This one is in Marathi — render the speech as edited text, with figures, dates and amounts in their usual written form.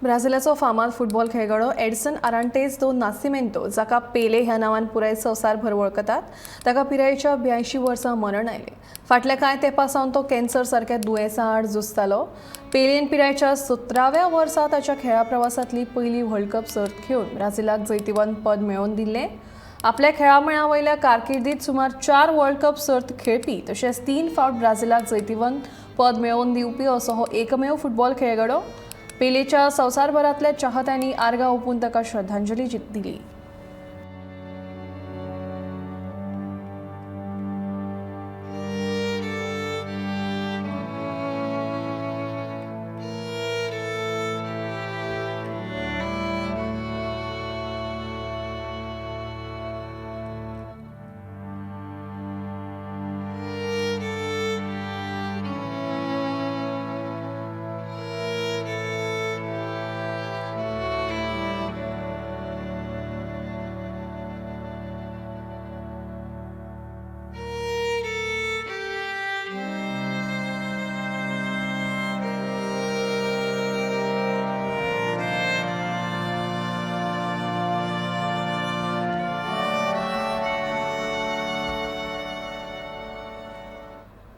ब्राझीलचो फामाद फुटबॉल खेळगडो एडसन आरांतेज दो नासिमेंतो जाका पेले ह्या नावान पुराय संवसारभर वळखतात ताका पिरायेच्या 82 वर्सां मरण आयले। फाटल्या कांय तेंपासावन तो कॅन्सर सारक्या दुयेंसा आड झुजतालो। पेलेन पिरायेच्या 17व्या वर्सा ताच्या खेळा प्रवासांतली पयली वर्ल्ड कप सर्त खेळून ब्राझीलाक जैतिवंत पद मेळोवन दिल्लें। आपल्या खेळामळा वयल्या कारकिर्दीत सुमार 4 वर्ल्ड कप सर्त खेळपी तशेंच 3 फावट ब्राझीलाक जैतिवंत पद मेळोवन दिवपी असो हो एकमेव फुटबॉल खेळगडो। पेलेच्या संवसारभरांतल्या चाहत्यांनी आर्गां ओंपून ताका श्रद्धांजली दिली।